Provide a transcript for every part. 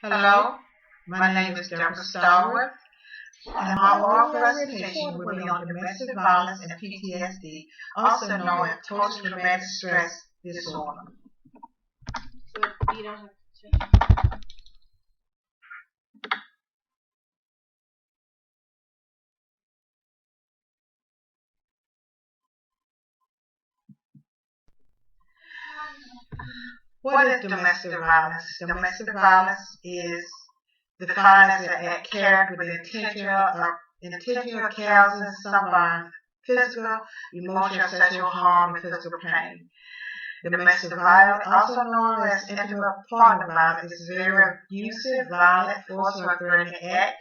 Hello, my name is Deborah Starworth, and my oral presentation will be on domestic violence and PTSD, also known as post-traumatic stress disorder. What is domestic violence? Domestic violence is defined as an act carried with the intentional causing someone physical, emotional, sexual harm, and physical pain. Domestic violence, also known as intimate partner violence, is a very abusive, violent, forceful, or threatening act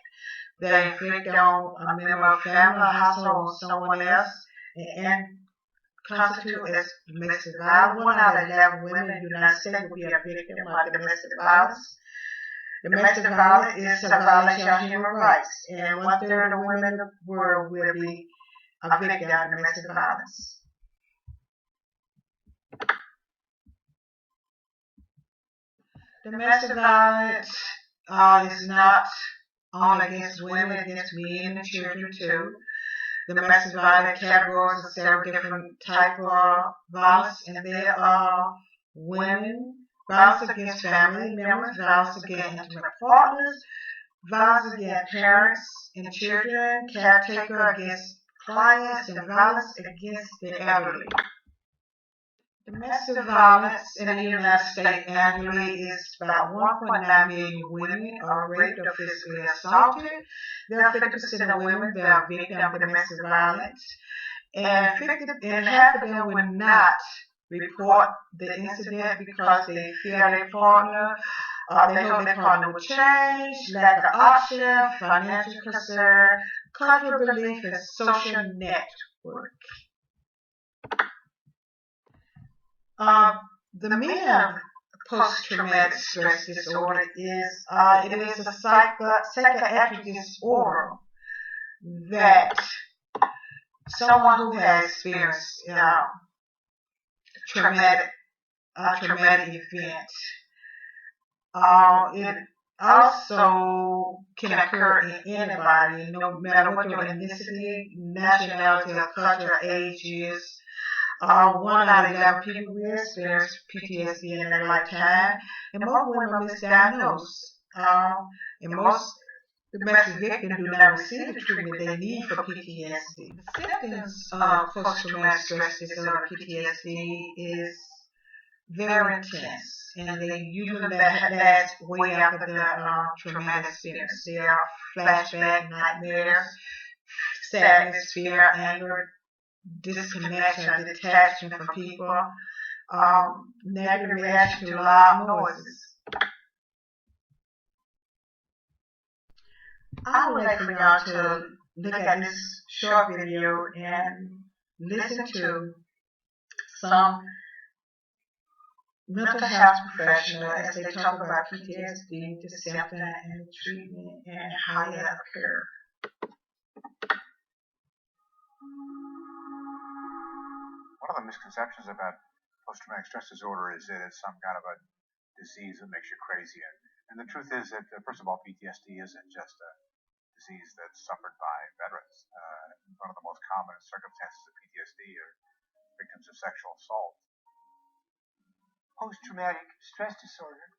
that inflict on a member of family or household on someone else and constitute as domestic violence. 1 out of 11 women in the United States will be a victim of domestic violence. Domestic violence is a violation of human rights, and 1/3 of women in the world will be a victim of domestic violence. Domestic violence is not only against women, against men and children too. Domestic violence categories of several different types of violence, and there are women, violence against family members, violence against intimate partners, violence against parents and children, caretaker against clients, and violence against the elderly. Domestic violence in the United States annually is about 1.9 million women are raped or physically assaulted. There are 50% of women that are victims of domestic violence, and half of them will not report the incident because they fear their partner, they hope their partner will change, lack of option, financial concern, cultural belief, and social network. The meaning of post-traumatic stress disorder is it is a psychiatric disorder that someone who has experienced traumatic event. It also can occur in anybody, no matter what your ethnicity, nationality, or culture, or age is. 1 out of 11 people will experience PTSD in their lifetime, and most women are misdiagnosed. And most domestic victims do not receive the treatment they need for PTSD. The symptoms of post-traumatic stress disorder (PTSD) is very intense, and they usually last way after the traumatic experience. There are flashbacks, nightmares, sadness, fear, anger, disconnection or detachment from people, negative reaction to loud noises. I would like for y'all to look at this short video and listen to some mental health professionals as they talk about PTSD, the symptoms and the treatment, and how it occurs. One of the misconceptions about post-traumatic stress disorder is that it's some kind of a disease that makes you crazy. And the truth is that, first of all, PTSD isn't just a disease that's suffered by veterans. One of the most common circumstances of PTSD are victims of sexual assault. Post-traumatic stress disorder,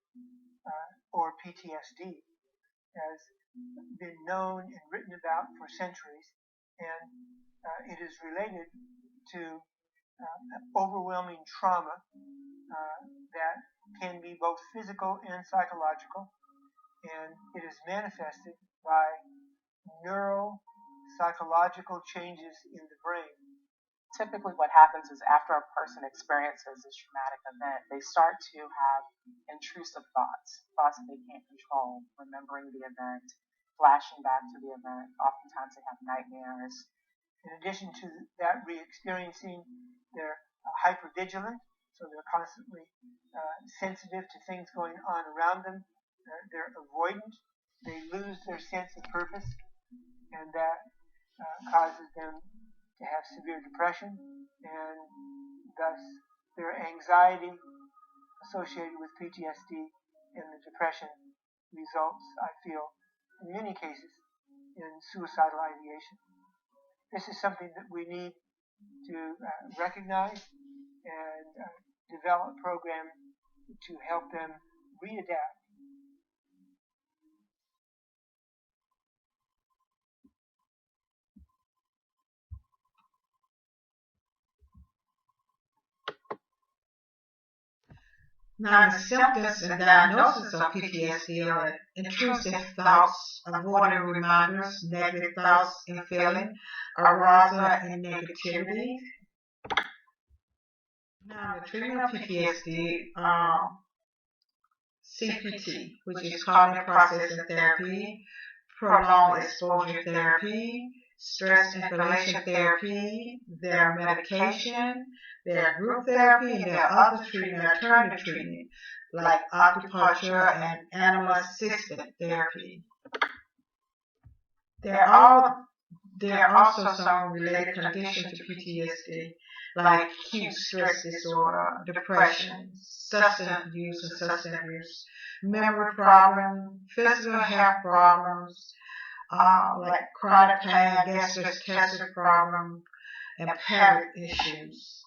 or PTSD, has been known and written about for centuries, and it is related to overwhelming trauma that can be both physical and psychological, and it is manifested by neuropsychological changes in the brain. Typically what happens is after a person experiences this traumatic event, they start to have intrusive thoughts that they can't control, remembering the event, flashing back to the event. Oftentimes they have nightmares. In addition to that re-experiencing, they're hypervigilant, so they're constantly sensitive to things going on around them. They're avoidant. They lose their sense of purpose, and that causes them to have severe depression, and thus their anxiety associated with PTSD and the depression results, I feel, in many cases, in suicidal ideation. This is something that we need to recognize and develop programs to help them readapt. Now, the symptoms and diagnosis of PTSD are intrusive thoughts, avoiding reminders, negative thoughts and feelings, arousal and negativity. Now, the treatment of PTSD, CPT, which is cognitive processing therapy, prolonged exposure therapy, stress inflation therapy, their medication, their group therapy, and their other treatment, alternative treatment, like acupuncture and animal-assisted therapy. There are also some related conditions to PTSD, like acute stress disorder, depression, substance use and substance abuse, memory problems, physical health problems, like chronic pain, gastric problem, and pelvic issues.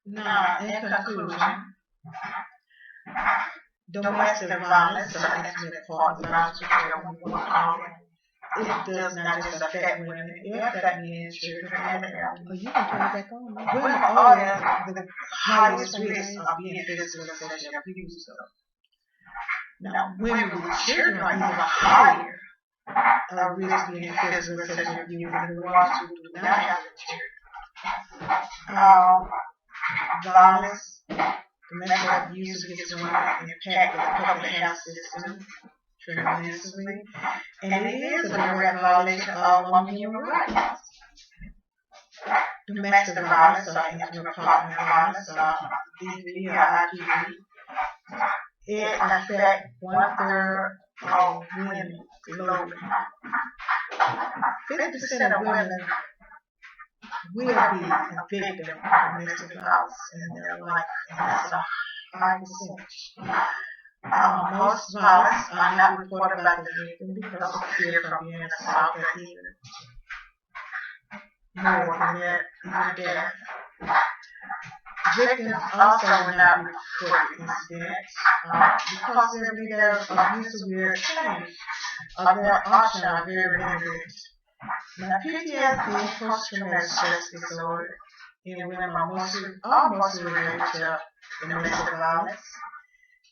Now, in conclusion, domestic violence or intimate partner violence, whichever one you want to call it, it does not just affect women, it affects men, children, and elderly. Oh, you can turn it back on. Women are at the highest risk of being physically and sexually abused. Now, women with children are even higher risk of being physically and sexually abused than the ones who do not have children. Violence, domestic abuse against women impact the public health system tremendously, and it is a direct violation of women's human rights. Domestic violence or intimate partner violence, DV or IPV, it affects 1/3 of women globally. 50% of women will be a victim of domestic violence in their life, and that's a high percentage. Most violence are not reported by the victim because of fear from being assaulted or even more than that, even death. Victims also will not report incidents because their leaders are used to wear change or their options are very limited. Now, PTSD, post-traumatic stress disorder, in women are mostly related to domestic violence.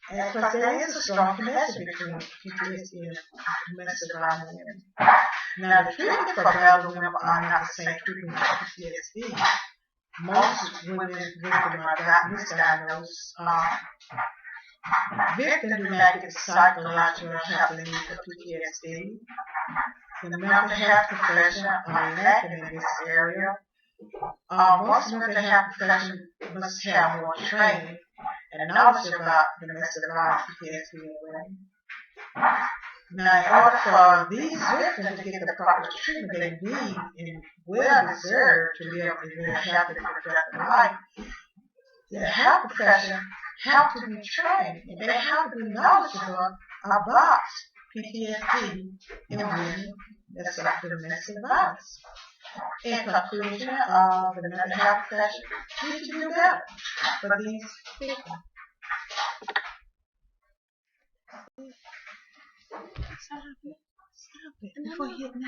And because there is a strong connection between PTSD and domestic violence in women. Now, the treatment for elderly women are not the same treatment for PTSD. Most women victims are misdiagnosed. Victims do not get the psychological help they need for PTSD. The mental health professionals are lacking in this area. Most mental health professionals must have more training and knowledge about domestic violence, PTSD, in women. Now, in order for these victims to get the proper treatment they need and well deserved to live a very happy and productive life, the health professionals have to be trained and they have to be knowledgeable about PTSD in women that suffer domestic violence. In conclusion, the mental health professionals need to do better for these victims. Stop it. Before you hit me.